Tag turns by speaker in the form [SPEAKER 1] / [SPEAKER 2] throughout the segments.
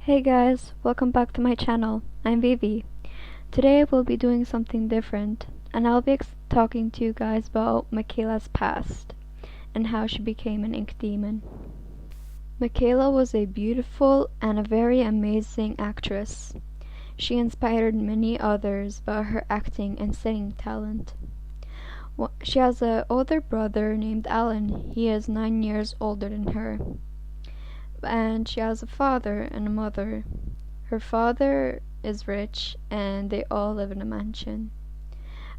[SPEAKER 1] Hey guys, welcome back to my channel. I'm Vivi. Today we'll be doing something different, and I'll be talking to you guys about Michaela's past and how she became an ink demon. Michaela was a beautiful and a very amazing actress. She inspired many others by her acting and singing talent. She has an older brother named Alan. He is 9 years older than her. And she has a father and a mother. Her father is rich and they all live in a mansion.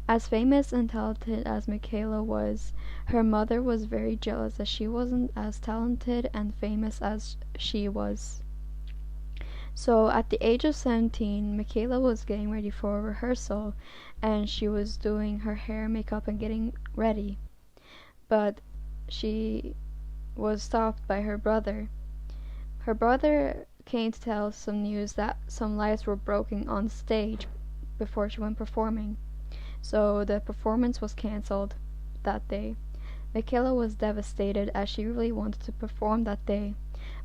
[SPEAKER 1] As famous and talented as Michaela was, her mother was very jealous that she wasn't as talented and famous as she was. So at the age of 17, Michaela was getting ready for a rehearsal and she was doing her hair, makeup and getting ready. But she was stopped by her brother. Her brother came to tell some news that some lights were broken on stage before she went performing. So the performance was cancelled that day. Michaela was devastated as she really wanted to perform that day,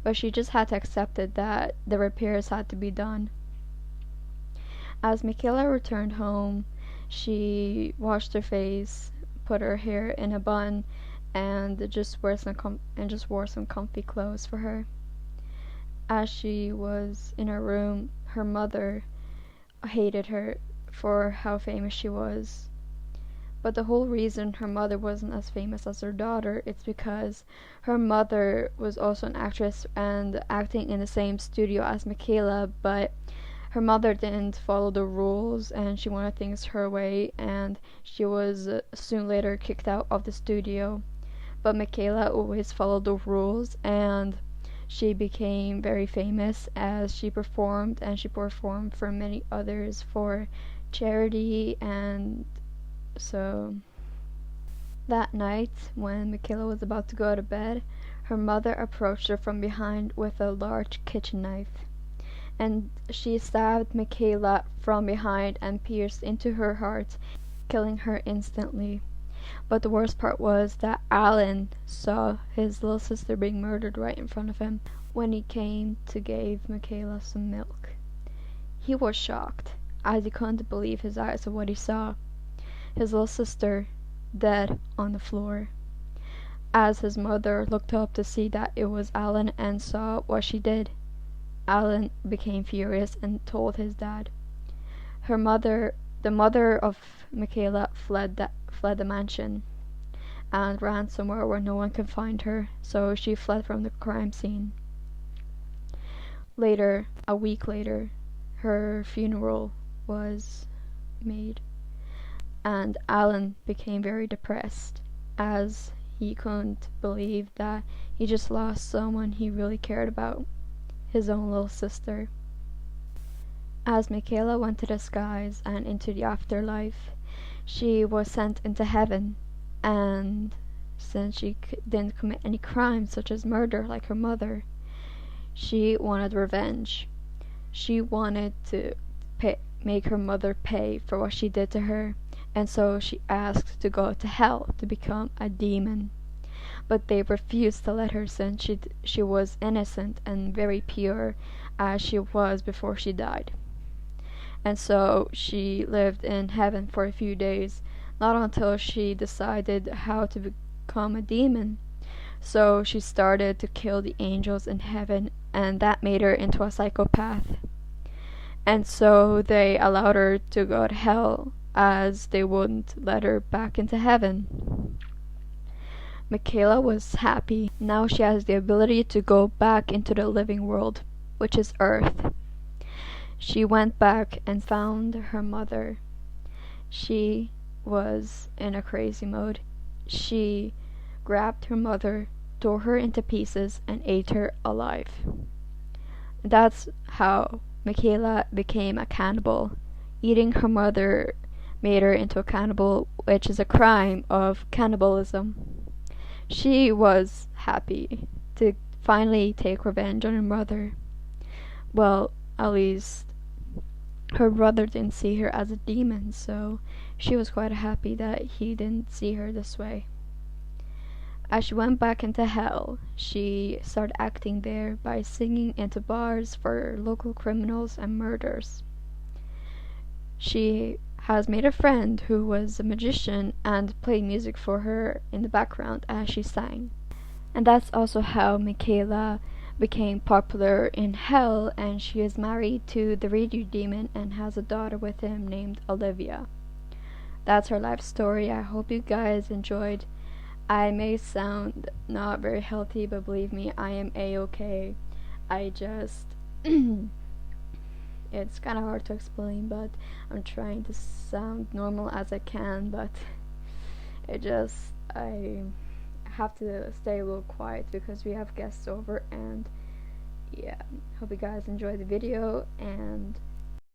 [SPEAKER 1] but she just had to accept it that the repairs had to be done. As Michaela returned home, she washed her face, put her hair in a bun, and just wore some comfy clothes for her. As she was in her room, her mother hated her for how famous she was. But the whole reason her mother wasn't as famous as her daughter is because her mother was also an actress and acting in the same studio as Michaela, but her mother didn't follow the rules and she wanted things her way, and she was soon later kicked out of the studio. But Michaela always followed the rules, and she became very famous as she performed for many others for charity. And so that night, when Michaela was about to go to bed, her mother approached her from behind with a large kitchen knife, and she stabbed Michaela from behind and pierced into her heart, killing her instantly. But the worst part was that Alan saw his little sister being murdered right in front of him when he came to give Michaela some milk. He was shocked, as he couldn't believe his eyes of what he saw. His little sister dead on the floor. As his mother looked up to see that it was Alan and saw what she did, Alan became furious and told his dad. The mother of Michaela fled the mansion and ran somewhere where no one could find her, so she fled from the crime scene. Later, a week later, her funeral was made, and Alan became very depressed as he couldn't believe that he just lost someone he really cared about, his own little sister. As Michaela went to the skies and into the afterlife, she was sent into heaven, and since she didn't commit any crimes such as murder like her mother, she wanted revenge. She wanted to make her mother pay for what she did to her, and so she asked to go to hell to become a demon. But they refused to let her, since she was innocent and very pure as she was before she died. And so she lived in heaven for a few days, not until she decided how to become a demon. So she started to kill the angels in heaven, and that made her into a psychopath. And so they allowed her to go to hell, as they wouldn't let her back into heaven. Michaela was happy. Now she has the ability to go back into the living world, which is Earth. She went back and found her mother. She was in a crazy mode. She grabbed her mother, tore her into pieces, and ate her alive. That's how Michaela became a cannibal. Eating her mother made her into a cannibal, which is a crime of cannibalism. She was happy to finally take revenge on her mother. Well, at least her brother didn't see her as a demon, so she was quite happy that he didn't see her this way. As she went back into hell, she started acting there by singing into bars for local criminals and murders. She has made a friend who was a magician and played music for her in the background as she sang. And that's also how Michaela became popular in hell, and she is married to the radio demon and has a daughter with him named Olivia. That's her life story. I hope you guys enjoyed. I may sound not very healthy, but believe me, I am a-okay. I just it's kind of hard to explain, but I'm trying to sound normal as I can, but I have to stay a little quiet because we have guests over. And yeah, hope you guys enjoy the video, and